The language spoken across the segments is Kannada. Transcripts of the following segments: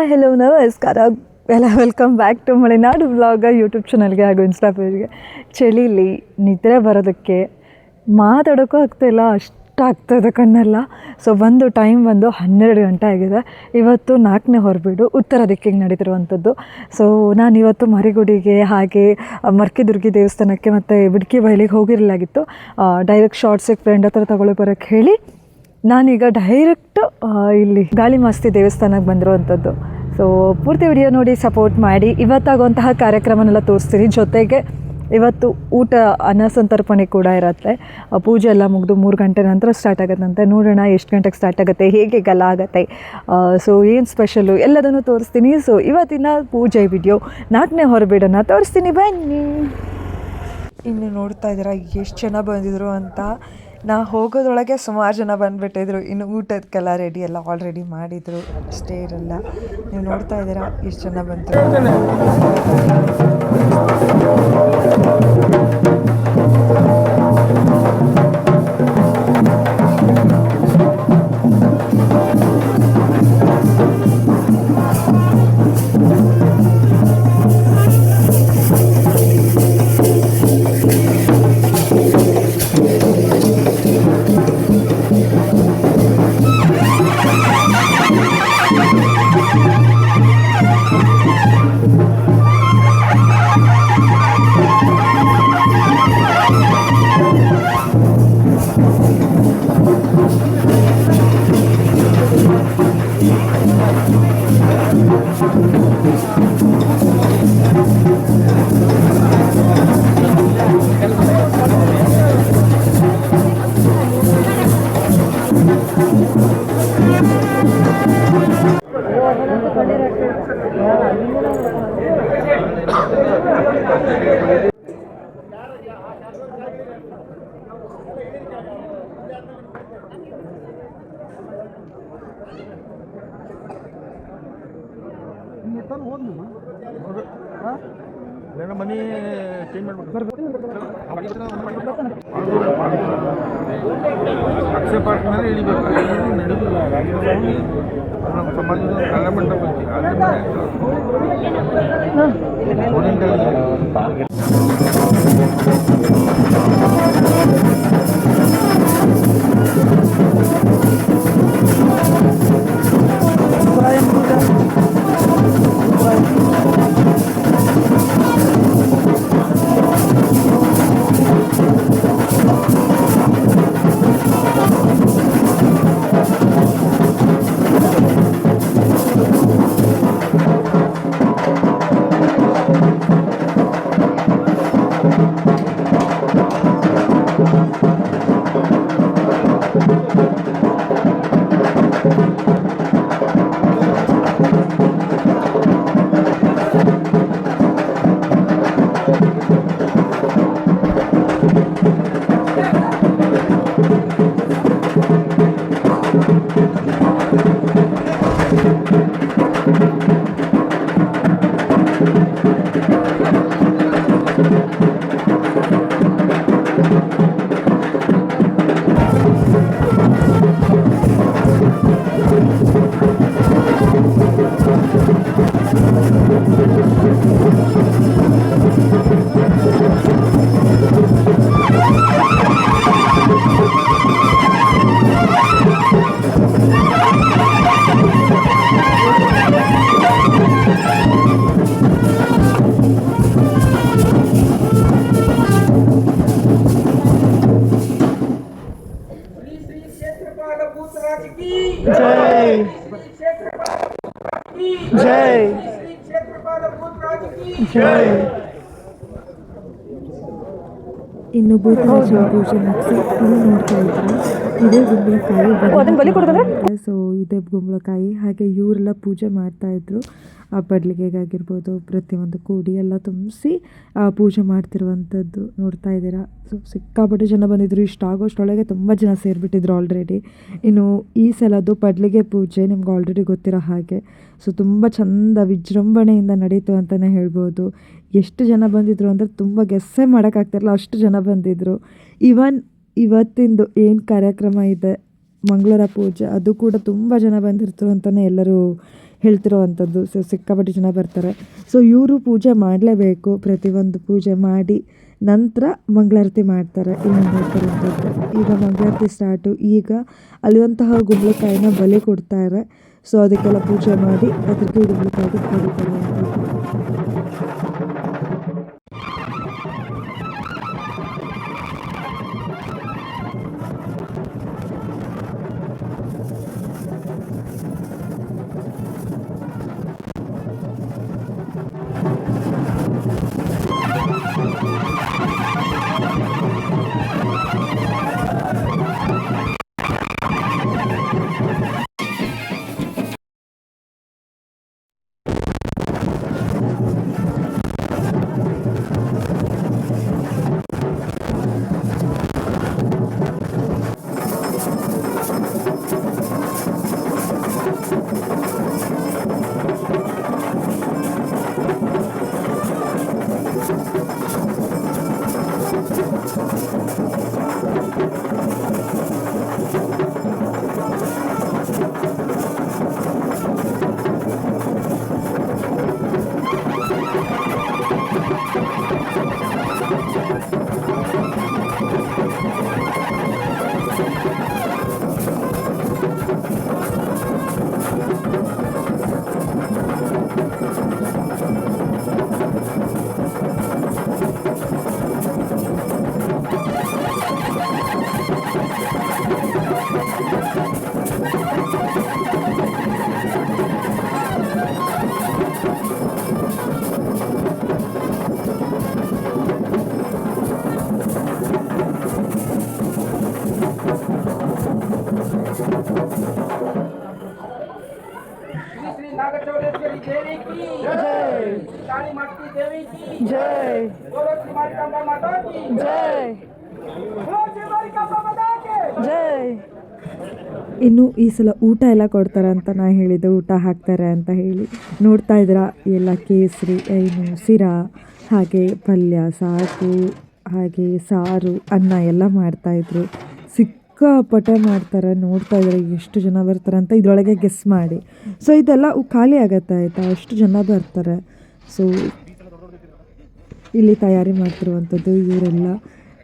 ಹಾಯ್ ಹೆಲೋ ನಮಸ್ಕಾರ ಎಲ್ಲ welcome back to Malenadu vlog YouTube ಚಾನಲ್ಗೆ ಹಾಗೂ ಇನ್ಸ್ಟಾ ಪೇಜ್ಗೆ. ಚಳಿಲಿ ನಿದ್ರೆ ಬರೋದಕ್ಕೆ ಮಾತಾಡೋಕ್ಕೂ ಆಗ್ತಾಯಿಲ್ಲ, ಅಷ್ಟು ಆಗ್ತಾಯಿದೆ ಕಣ್ಣೆಲ್ಲ. ಸೊ ಟೈಮ್ 12 ಗಂಟೆ ಆಗಿದೆ. ಇವತ್ತು 4ನೇ ಹೊರಬೀಡು ಉತ್ತರ ದಿಕ್ಕಿಗೆ ನಡೀತಿರುವಂಥದ್ದು. ಸೊ ನಾನಿವತ್ತು ಮರಿಗುಡಿಗೆ ಹಾಗೆ ಮರ್ಕಿದುರ್ಗಿ ದೇವಸ್ಥಾನಕ್ಕೆ ಮತ್ತು ಬಿಡ್ಕಿ ಬಯಲಿಗೆ ಹೋಗಿರಲಾಗಿತ್ತು. ಡೈರೆಕ್ಟ್ ಶಾರ್ಟ್ಸಿಗೆ ಫ್ರೆಂಡ್ ಹತ್ರ ತಗೊಳ್ಳೋ ಬರೋಕ್ಕೆ ಹೇಳಿ ನಾನೀಗ ಡೈರೆಕ್ಟ್ ಇಲ್ಲಿ ಗಾಳಿ ಮಾಸ್ತಿ ದೇವಸ್ಥಾನಕ್ಕೆ ಬಂದಿರುವಂಥದ್ದು. ಸೊ ಪೂರ್ತಿ ವಿಡಿಯೋ ನೋಡಿ ಸಪೋರ್ಟ್ ಮಾಡಿ. ಇವತ್ತಾಗುವಂತಹ ಕಾರ್ಯಕ್ರಮನೆಲ್ಲ ತೋರಿಸ್ತೀನಿ. ಜೊತೆಗೆ ಇವತ್ತು ಊಟ ಅನ್ನ ಸಂತರ್ಪಣೆ ಕೂಡ ಇರುತ್ತೆ. ಪೂಜೆ ಎಲ್ಲ ಮುಗಿದು 3 ಗಂಟೆ ನಂತರ ಸ್ಟಾರ್ಟ್ ಆಗುತ್ತಂತೆ. ನೋಡೋಣ ಎಷ್ಟು ಗಂಟೆಗೆ ಸ್ಟಾರ್ಟ್ ಆಗುತ್ತೆ, ಹೇಗೆಲ್ಲ ಆಗುತ್ತೆ, ಸೊ ಏನು ಸ್ಪೆಷಲು ಎಲ್ಲದನ್ನು ತೋರಿಸ್ತೀನಿ. ಸೊ ಇವತ್ತಿನ ಪೂಜೆ ವಿಡಿಯೋ 4ನೇ ಹೊರಬೀಡನ್ನು ತೋರಿಸ್ತೀನಿ, ಬನ್ನಿ. ಇನ್ನು ನೋಡ್ತಾ ಇದ್ದೀರಾ ಎಷ್ಟು ಜನ ಬಂದಿದ್ರು ಅಂತ. ನಾ ಹೋಗೋದ್ರೊಳಗೆ ಸುಮಾರು ಜನ ಬಂದುಬಿಟ್ಟಿದ್ರು. ಇನ್ನು ಊಟದಕ್ಕೆಲ್ಲ ರೆಡಿ ಎಲ್ಲ ಆಲ್ರೆಡಿ ಮಾಡಿದರು, ಅಷ್ಟೇ ಇರಲ್ಲ. ನೀವು ನೋಡ್ತಾ ಇದ್ದೀರಾ ಎಷ್ಟು ಜನ ಬಂದರು. ಮನಿ ಚೇಂಜ್ ಮಾಡ್ಬೇಕು. ಅಕ್ಷಯ ಪಾರ್ಕ್ ಮೇಲೆ ಇಳಿಬೇಕು. ನಡೆದಿಲ್ಲ ನಮ್ಮ ಸಮಾಜದ ಕಲ್ಯಾಣ ಮಂಟಪ ಜೈ ಜೈ. ಇನ್ನು ಭೂತರಾಜನ ಪೂಜೆ ಮುಗಿಸಿ ನೋಡ್ತಾ ಇದ್ರೆ ಇದೇ ಗುಂಬಳಕಾಯಿ. ಸೊ ಇದೇ ಗುಂಬಳಕಾಯಿ. ಹಾಗೆ ಇವರೆಲ್ಲ ಪೂಜೆ ಮಾಡ್ತಾಯಿದ್ರು. ಆ ಬಡ್ಲಿಗೆಗಾಗಿರ್ಬೋದು ಪ್ರತಿಯೊಂದು ಕೂಡಿ ಎಲ್ಲ ತುಂಬಿಸಿ ಪೂಜೆ ಮಾಡ್ತಿರುವಂಥದ್ದು ನೋಡ್ತಾ ಇದ್ದೀರಾ. ಸೊ ಸಿಕ್ಕಾಪಟ್ಟೆ ಜನ ಬಂದಿದ್ದರು. ಇಷ್ಟ ಆಗೋಷ್ಟೊಳಗೆ ತುಂಬ ಜನ ಸೇರಿಬಿಟ್ಟಿದ್ರು ಆಲ್ರೆಡಿ. ಇನ್ನು ಈ ಸಲದ್ದು ಪಡ್ಲಿಗೆ ಪೂಜೆ ನಿಮ್ಗೆ ಆಲ್ರೆಡಿ ಗೊತ್ತಿರೋ ಹಾಗೆ. ಸೊ ತುಂಬ ಚಂದ ವಿಜೃಂಭಣೆಯಿಂದ ನಡೀತು ಅಂತಲೇ ಹೇಳ್ಬೋದು. ಎಷ್ಟು ಜನ ಬಂದಿದ್ರು ಅಂದರೆ ತುಂಬ ಗೆಸ್ಸೇ ಮಾಡೋಕ್ಕಾಗ್ತಿರಲ್ಲ, ಅಷ್ಟು ಜನ ಬಂದಿದ್ದರು. ಇವನ್ ಇವತ್ತಿಂದು ಏನು ಕಾರ್ಯಕ್ರಮ ಇದೆ ಮಂಗಳವಾರ ಪೂಜೆ, ಅದು ಕೂಡ ತುಂಬ ಜನ ಬಂದಿರ್ತಾರೆ ಅಂತಲೇ ಎಲ್ಲರೂ ಹೇಳ್ತಿರೋವಂಥದ್ದು. ಸೊ ಸಿಕ್ಕಾಪಟ್ಟೆ ಜನ ಬರ್ತಾರೆ. ಸೊ ಇವರು ಪೂಜೆ ಮಾಡಲೇಬೇಕು, ಪ್ರತಿಯೊಂದು ಪೂಜೆ ಮಾಡಿ ನಂತರ ಮಂಗಳಾರತಿ ಮಾಡ್ತಾರೆ. ಇಲ್ಲಿ ನೋಡ್ತಿರೋಂಥದ್ದು ಈಗ ಮಂಗಳಾರತಿ ಸ್ಟಾರ್ಟು. ಈಗ ಅಲ್ಲಿರುವಂತಹ ಗುಂಬಳಕಾಯಿನ ಬಲಿ ಕೊಡ್ತಾರೆ. ಸೊ ಅದಕ್ಕೆಲ್ಲ ಪೂಜೆ ಮಾಡಿ ಅದಕ್ಕೆ ಗುಂಬಳಕಾಯಿಗೆ ಕಡಿತಾರೆ. नागचौडेश्वरी देवी की जय, काली माता देवी की जय बोलो श्री मारिकांबा माता की जय बोलो श्री मारिकांबा माता की जय. ಇನ್ನು ಈ ಸಲ ಊಟ ಎಲ್ಲ ಕೊಡ್ತಾರೆ ಅಂತ ನಾ ಹೇಳಿದ್ದೆ, ಊಟ ಹಾಕ್ತಾರೆ ಅಂತ ಹೇಳಿ. ನೋಡ್ತಾ ಇದ್ದೀರಾ ಎಲ್ಲ ಕೇಸರಿ, ಸಿರಾ, ಹಾಗೆ ಪಲ್ಯ, ಸಾಕು, ಹಾಗೆ ಸಾರು, ಅನ್ನ ಎಲ್ಲ ಮಾಡ್ತಾಯಿದ್ರು. ಸಿಕ್ಕಾಪಟ್ಟೆ ಮಾಡ್ತಾರೆ. ನೋಡ್ತಾ ಇದ್ದಾರೆ ಎಷ್ಟು ಜನ ಬರ್ತಾರೆ ಅಂತ ಇದರೊಳಗೆ ಗೆಸ್ ಮಾಡಿ. ಸೊ ಇದೆಲ್ಲ ಖಾಲಿ ಆಗತ್ತೆ ಆಯಿತಾ, ಅಷ್ಟು ಜನ ಬರ್ತಾರೆ. ಸೊ ಇಲ್ಲಿ ತಯಾರಿ ಮಾಡ್ತಿರುವಂಥದ್ದು ಇವರೆಲ್ಲ.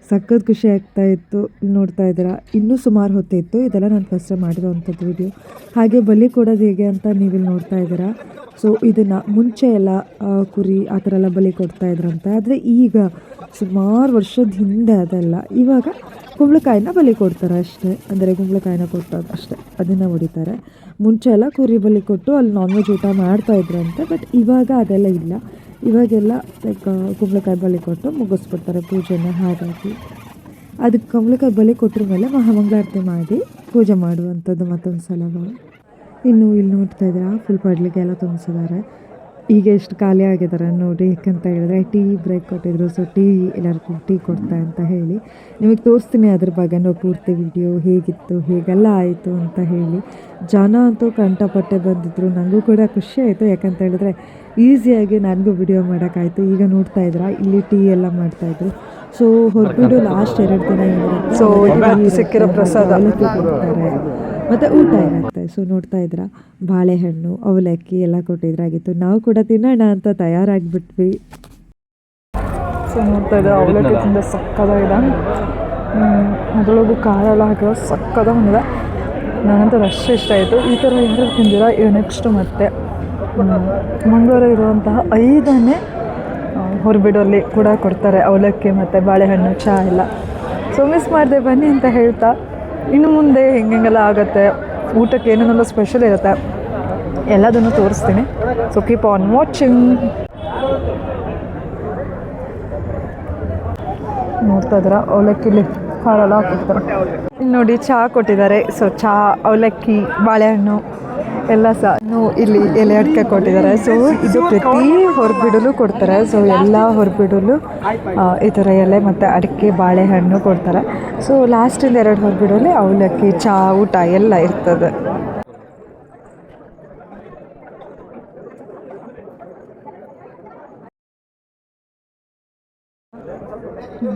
ಸಖತ್ ಖುಷಿ ಆಗ್ತಾಯಿತ್ತು. ನೋಡ್ತಾ ಇದ್ದೀರಾ ಇನ್ನೂ ಸುಮಾರು ಹೊತ್ತಿತ್ತು. ಇದೆಲ್ಲ ನಾನು ಫಸ್ಟ್ ಮಾಡಿರೋವಂಥದ್ದು ವಿಡಿಯೋ. ಹಾಗೆ ಬಲಿ ಕೊಡೋದು ಹೇಗೆ ಅಂತ ನೀವಿಲ್ಲಿ ನೋಡ್ತಾ ಇದ್ದೀರಾ. ಸೊ ಇದನ್ನು ಮುಂಚೆ ಎಲ್ಲ ಕುರಿ ಆ ಥರ ಎಲ್ಲ ಬಲಿ ಕೊಡ್ತಾಯಿದ್ರಂತೆ. ಆದರೆ ಈಗ ಸುಮಾರು ವರ್ಷದ ಹಿಂದೆ ಅದೆಲ್ಲ, ಇವಾಗ ಕುಂಬಳಕಾಯಿನ ಬಲಿ ಕೊಡ್ತಾರೆ ಅಷ್ಟೇ. ಅಂದರೆ ಕುಂಬಳಕಾಯಿನ ಕೊಟ್ಟೋದು ಅಷ್ಟೇ, ಅದನ್ನು ಹೊಡಿತಾರೆ. ಮುಂಚೆ ಎಲ್ಲ ಕುರಿ ಬಲಿ ಕೊಟ್ಟು ಅಲ್ಲಿ ನಾನ್ ವೆಜ್ ಊಟ ಮಾಡ್ತಾಯಿದ್ರಂತೆ. ಬಟ್ ಇವಾಗ ಅದೆಲ್ಲ ಇಲ್ಲ. ಇವಾಗೆಲ್ಲ ಲೈಕ್ ಕುಂಬಳಕಾಯಿ ಬಲಿ ಕೊಟ್ಟು ಮುಗಿಸ್ಬಿಡ್ತಾರೆ ಪೂಜೆನ. ಹಾಗಾಗಿ ಅದಕ್ಕೆ ಕುಂಬಳಕಾಯಿ ಬಲಿ ಕೊಟ್ಟರ ಮೇಲೆ ಮಹಾಮಂಗಳಾರತಿ ಮಾಡಿ ಪೂಜೆ ಮಾಡುವಂಥದ್ದು ಮತ್ತೊಂದು ಸಲ. ಇನ್ನು ಇಲ್ಲಿ ನೋಡ್ತಾ ಇದ್ದೀರಾ ಫುಲ್ ಪಡ್ಲಿಗೆ ಎಲ್ಲ ತುಂಬಿಸಿದ್ದಾರೆ. ಈಗ ಎಷ್ಟು ಖಾಲಿ ಆಗಿದ್ದಾರೆ ನೋಡಿ. ಯಾಕಂತ ಹೇಳಿದ್ರೆ ಟೀ ಬ್ರೇಕ್ ಕೊಟ್ಟಿದ್ರು. ಸೊ ಟೀ ಎಲ್ಲರಿಗೂ ಟೀ ಕೊಡ್ತಾ ಅಂತ ಹೇಳಿ ನಿಮಗೆ ತೋರಿಸ್ತೀನಿ ಅದ್ರ ಬಗ್ಗೆ ಪೂರ್ತಿ ವಿಡಿಯೋ ಹೇಗಿತ್ತು, ಹೇಗೆಲ್ಲ ಆಯಿತು ಅಂತ ಹೇಳಿ. ಜನ ಅಂತೂ ಕಂಠಪಟ್ಟೆ ಬಂದಿದ್ದರು. ನನಗೂ ಕೂಡ ಖುಷಿ ಆಯಿತು. ಯಾಕಂತ ಹೇಳಿದ್ರೆ ಈಸಿಯಾಗಿ ನನಗೂ ವಿಡಿಯೋ ಮಾಡೋಕ್ಕಾಯಿತು. ಈಗ ನೋಡ್ತಾ ಇದ್ದೀರಾ ಇಲ್ಲಿ ಟೀ ಎಲ್ಲ ಮಾಡ್ತಾಯಿದ್ರು. ಸೊ ಹೊರಬಿಡು ಲಾಸ್ಟ್ 2 ದಿನ ಏನಿರುತ್ತೆ ಸೊ ಸಿಕ್ಕಿರೋ ಪ್ರಸಾದ ಕೊಡ್ತಾರೆ ಮತ್ತು ಊಟ ಇರುತ್ತೆ. ಸೊ ನೋಡ್ತಾ ಇದ್ದೀರಾ ಬಾಳೆಹಣ್ಣು, ಅವಲಕ್ಕಿ ಎಲ್ಲ ಕೊಟ್ಟಿದ್ರಾಗಿತ್ತು. ನಾವು ಕೂಡ ತಿನ್ನೋಣ ಅಂತ ತಯಾರಾಗಿಬಿಟ್ವಿ. ಸೊ ನೋಡ್ತಾ ಇದ್ದಾರೆ ಅವಲಕ್ಕಿ ತುಂಬ ಸಕ್ಕದಾಗಿದೆ. ಅದರೊಳಗೂ ಖಾರ ಎಲ್ಲ ಹಾಕಿರೋ ಸಕ್ಕದ ಬಂದಿದೆ. ನನಗಂತೂ ಅಷ್ಟು ಇಷ್ಟ ಆಯಿತು. ಈ ಥರ ಏನಾದ್ರು ತಿಂದಿರ ನೆಕ್ಸ್ಟ್ ಮತ್ತೆ ಮಂಗಳವಾರ ಇರುವಂತಹ 5ನೇ ಹೊರಬಿಡಲ್ಲಿ ಕೂಡ ಕೊಡ್ತಾರೆ ಅವಲಕ್ಕಿ ಮತ್ತು ಬಾಳೆಹಣ್ಣು, ಚಹಾ ಎಲ್ಲ. ಸೊ ಮಿಸ್ ಮಾಡಿದೆ ಬನ್ನಿ ಅಂತ ಹೇಳ್ತಾ, ಇನ್ನು ಮುಂದೆ ಹೆಂಗೆಲ್ಲ ಆಗುತ್ತೆ, ಊಟಕ್ಕೆ ಏನೇನೆಲ್ಲ ಸ್ಪೆಷಲ್ ಇರುತ್ತೆ ಎಲ್ಲದನ್ನು ತೋರಿಸ್ತೀನಿ. So keep on watching. ನೋಡ್ತಾ ಇದ್ದೀರಾ ಅವಲಕ್ಕಿಲಿ ಹಾಲೆಲ್ಲ ಹಾಕ್ಬಿಡ್ತಾರೆ. ಇಲ್ಲಿ ನೋಡಿ ಚಹಾ ಕೊಟ್ಟಿದ್ದಾರೆ. ಸೊ ಚಹಾ, ಅವಲಕ್ಕಿ, ಬಾಳೆಹಣ್ಣು ಎಲ್ಲ ಸಹ ಇಲ್ಲಿ ಎಲೆ ಅಡಿಕೆ ಕೊಟ್ಟಿದ್ದಾರೆ. ಸೊ ಇದು ಪ್ರತಿ ಹೊರಬಿಡಲು ಕೊಡ್ತಾರೆ. ಸೊ ಎಲ್ಲ ಹೊರಬಿಡಲು ಈ ಥರ ಎಲೆ ಮತ್ತು ಅಡಿಕೆ, ಬಾಳೆಹಣ್ಣು ಕೊಡ್ತಾರೆ. ಸೊ ಲಾಸ್ಟಿಂದ 2 ಹೊರಬಿಡಲ್ಲಿ ಅವಲಕ್ಕಿ, ಚಹಾ, ಊಟ ಎಲ್ಲ ಇರ್ತದೆ. ಇನ್ನು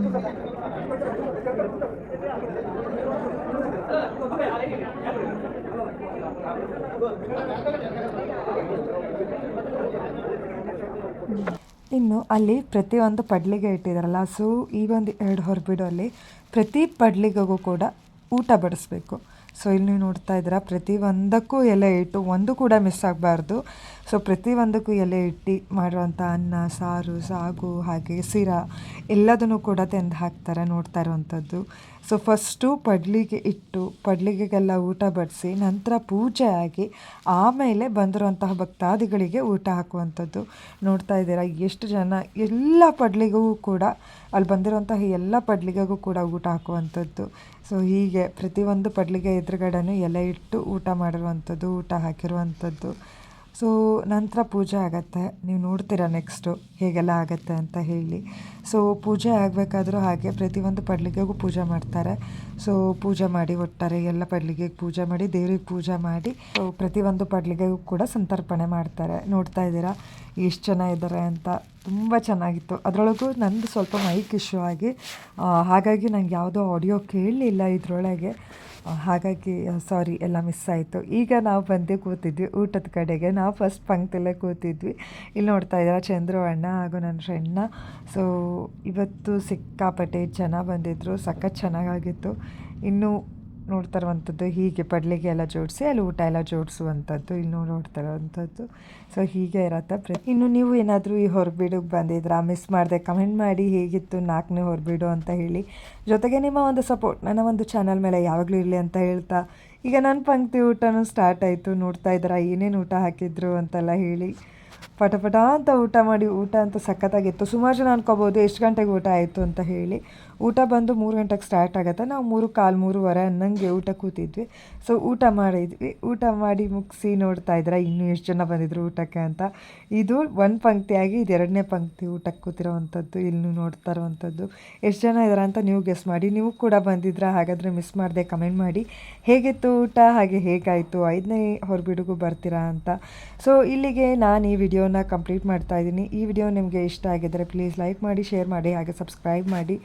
ಅಲ್ಲಿ ಪ್ರತಿಯೊಂದು ಪಡ್ಲಿಗೆ ಇಟ್ಟಿದ್ದಾರಲ್ಲ, ಸೊ ಈ ಒಂದು 2 ಹೊರಬಿಡು ಅಲ್ಲಿ ಪ್ರತಿ ಪಡ್ಲಿಗೆಗೂ ಕೂಡ ಊಟ ಬಡಿಸ್ಬೇಕು. ಸೊ ಇಲ್ಲಿ ನೀವು ನೋಡ್ತಾ ಇದ್ದೀರಾ, ಪ್ರತಿಯೊಂದಕ್ಕೂ ಎಲೆ ಇಟ್ಟು ಒಂದು ಕೂಡ ಮಿಸ್ ಆಗಬಾರ್ದು. ಸೊ ಪ್ರತಿಯೊಂದಕ್ಕೂ ಎಲೆ ಇಟ್ಟು ಮಾಡಿರುವಂಥ ಅನ್ನ, ಸಾರು, ಸಾಗು, ಹಾಗೆ ಸಿರಾ ಎಲ್ಲದನ್ನು ಕೂಡ ತಂದು ಹಾಕ್ತಾರೆ, ನೋಡ್ತಾ ಇರುವಂಥದ್ದು. ಸೊ ಫಸ್ಟು ಪಡ್ಲಿಗೆ ಇಟ್ಟು ಪಡ್ಲಿಗೆಲ್ಲ ಊಟ ಬಡಿಸಿ ನಂತರ ಪೂಜೆ ಆಗಿ ಆಮೇಲೆ ಬಂದಿರುವಂತಹ ಭಕ್ತಾದಿಗಳಿಗೆ ಊಟ ಹಾಕುವಂಥದ್ದು. ನೋಡ್ತಾ ಇದ್ದೀರಾ ಎಷ್ಟು ಜನ, ಎಲ್ಲ ಪಡ್ಲಿಗೂ ಕೂಡ ಅಲ್ಲಿ ಬಂದಿರುವಂತಹ ಎಲ್ಲ ಪಡ್ಲಿಗೆಗೂ ಕೂಡ ಊಟ ಹಾಕುವಂಥದ್ದು. ಸೊ ಹೀಗೆ ಪ್ರತಿಯೊಂದು ಪಡ್ಲಿಗೆ ಎದುರುಗಡೆನೂ ಎಲೆ ಇಟ್ಟು ಊಟ ಮಾಡಿರುವಂಥದ್ದು, ಊಟ ಹಾಕಿರುವಂಥದ್ದು. ಸೊ ನಂತರ ಪೂಜೆ ಆಗುತ್ತೆ, ನೀವು ನೋಡ್ತೀರಾ ನೆಕ್ಸ್ಟು ಹೇಗೆಲ್ಲ ಆಗುತ್ತೆ ಅಂತ ಹೇಳಿ. ಸೊ ಪೂಜೆ ಆಗಬೇಕಾದ್ರೂ ಹಾಗೆ ಪ್ರತಿಯೊಂದು ಪಡ್ಲಿಗೆಗೂ ಪೂಜೆ ಮಾಡ್ತಾರೆ. ಸೊ ಪೂಜೆ ಮಾಡಿ ಒಟ್ಟಾರೆ ಎಲ್ಲ ಪಡ್ಲಿಗೆಗೆ ಪೂಜೆ ಮಾಡಿ ದೇವ್ರಿಗೆ ಪೂಜೆ ಮಾಡಿ ಸೊ ಪ್ರತಿಯೊಂದು ಪಡ್ಲಿಗೆಗೂ ಕೂಡ ಸಂತರ್ಪಣೆ ಮಾಡ್ತಾರೆ. ನೋಡ್ತಾ ಇದ್ದೀರಾ ಎಷ್ಟು ಜನ ಇದ್ದಾರೆ ಅಂತ, ತುಂಬ ಚೆನ್ನಾಗಿತ್ತು. ಅದರೊಳಗೂ ನಂದು ಸ್ವಲ್ಪ ಮೈಕ್ ಇಶ್ಯೂ ಆಗಿ ಹಾಗಾಗಿ ನಂಗೆ ಯಾವುದೋ ಆಡಿಯೋ ಕೇಳಲಿಲ್ಲ ಇದರೊಳಗೆ, ಹಾಗಾಗಿ ಸಾರಿ ಎಲ್ಲ ಮಿಸ್ ಆಯಿತು. ಈಗ ನಾವು ಬಂದು ಕೂತಿದ್ವಿ ಊಟದ ಕಡೆಗೆ, ನಾವು ಫಸ್ಟ್ ಪಂಕ್ತಿಯಲ್ಲೇ ಕೂತಿದ್ವಿ. ಇಲ್ಲಿ ನೋಡ್ತಾ ಇದ್ದಾರೆ ಚಂದ್ರು ಅಣ್ಣ ಹಾಗೂ ನನ್ನ ಫ್ರೆಂಡ್ನ. ಸೊ ಇವತ್ತು ಸಿಕ್ಕಾಪಟ್ಟೆ ಜನ ಬಂದಿದ್ದರು, ಸಖತ್ ಚೆನ್ನಾಗಾಗಿತ್ತು. ಇನ್ನು ನೋಡ್ತಾ ಇರುವಂಥದ್ದು ಹೀಗೆ ಪಡ್ಲಿಗೆ ಎಲ್ಲ ಜೋಡಿಸಿ ಅಲ್ಲಿ ಊಟ ಎಲ್ಲ ಜೋಡಿಸುವಂಥದ್ದು ಇನ್ನೂ ನೋಡ್ತಾ ಇರೋವಂಥದ್ದು. ಸೊ ಹೀಗೆ ಇರತ್ತೆ. ಇನ್ನು ನೀವು ಏನಾದರೂ ಈ ಹೊರಬೀಡಿಗೆ ಬಂದಿದ್ರಾ, ಮಿಸ್ ಮಾಡಿದೆ, ಕಮೆಂಟ್ ಮಾಡಿ ಹೇಗಿತ್ತು 4ನೇ ಹೊರಬೀಡು ಅಂತ ಹೇಳಿ. ಜೊತೆಗೆ ನಿಮ್ಮ ಒಂದು ಸಪೋರ್ಟ್ ನನ್ನ ಒಂದು ಚಾನಲ್ ಮೇಲೆ ಯಾವಾಗಲೂ ಇರಲಿ ಅಂತ ಹೇಳ್ತಾ, ಈಗ ನನ್ನ ಪಂಕ್ತಿ ಊಟನೂ ಸ್ಟಾರ್ಟ್ ಆಯಿತು. ನೋಡ್ತಾ ಇದ್ದೀರಾ ಏನೇನು ಊಟ ಹಾಕಿದ್ರು ಅಂತೆಲ್ಲ ಹೇಳಿ. ಪಟ ಅಂತ ಊಟ ಮಾಡಿ, ಊಟ ಅಂತ ಸಖತ್ತಾಗಿತ್ತು. ಸುಮಾರು ಜನ ಅನ್ಕೋಬೋದು ಎಷ್ಟು ಗಂಟೆಗೆ ಊಟ ಆಯಿತು ಅಂತ ಹೇಳಿ. ಊಟ ಬಂದು 3 ಗಂಟೆಗೆ ಸ್ಟಾರ್ಟ್ ಆಗುತ್ತೆ, ನಾವು 3:15 3:15 ಅನ್ನಂಗೆ ಊಟ ಕೂತಿದ್ವಿ. ಸೊ ಊಟ ಮಾಡಿದ್ವಿ, ಊಟ ಮಾಡಿ ಮುಗಿಸಿ ನೋಡ್ತಾ ಇದ್ದೀರಾ ಇನ್ನೂ ಎಷ್ಟು ಜನ ಬಂದಿದ್ರು ಊಟಕ್ಕೆ ಅಂತ. ಇದು ಒಂದು ಪಂಕ್ತಿಯಾಗಿ ಇದು 2ನೇ ಪಂಕ್ತಿ ಊಟಕ್ಕೆ ಕೂತಿರೋವಂಥದ್ದು. ಇಲ್ಲಿ ನೋಡ್ತಾ ಇರೋವಂಥದ್ದು ಎಷ್ಟು ಜನ ಇದ್ದಾರೆ ಅಂತ ನೀವು ಗೆಸ್ ಮಾಡಿ. ನೀವು ಕೂಡ ಬಂದಿದ್ರಾ, ಹಾಗಾದರೆ ಮಿಸ್ ಮಾಡಿದೆ ಕಮೆಂಟ್ ಮಾಡಿ ಹೇಗಿತ್ತು ಊಟ, ಹಾಗೆ ಹೇಗಾಯಿತು, 5ನೇ ಹೊರಬಿಡುಗೂ ಬರ್ತೀರಾ ಅಂತ. ಸೊ ಇಲ್ಲಿಗೆ ನಾನು ಈ ವಿಡಿಯೋನ ಕಂಪ್ಲೀಟ್ ಮಾಡ್ತಾ ಇದ್ದೀನಿ. ಈ ವಿಡಿಯೋ ನಿಮಗೆ ಇಷ್ಟ ಆಗಿದ್ದರೆ ಪ್ಲೀಸ್ ಲೈಕ್ ಮಾಡಿ, ಶೇರ್ ಮಾಡಿ, ಹಾಗೆ ಸಬ್ಸ್ಕ್ರೈಬ್ ಮಾಡಿ.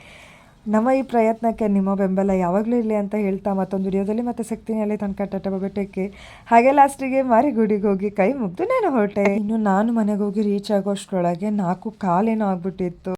ನಮ್ಮ ಈ ಪ್ರಯತ್ನಕ್ಕೆ ನಿಮ್ಮ ಬೆಂಬಲ ಯಾವಾಗಲೂ ಇರಲಿ ಅಂತ ಹೇಳ್ತಾ ಮತ್ತೊಂದು ವಿಡಿಯೋದಲ್ಲಿ ಮತ್ತೆ ಸಿಗ್ತೀನಿ. ಅಲ್ಲಿ ತನಕ ಟಾಟಾ ಬಬಟೆಕ್ಕೆ. ಹಾಗೆ ಲಾಸ್ಟಿಗೆ ಮಾರಿಗುಡಿಗೆ ಹೋಗಿ ಕೈ ಮುಗ್ದು ನಾನು ಹೊರಟೆ. ಇನ್ನು ನಾನು ಮನೆಗೆ ಹೋಗಿ ರೀಚ್ ಆಗೋಷ್ಟರೊಳಗೆ 4:15 ಏನೋ ಆಗ್ಬಿಟ್ಟಿತ್ತು.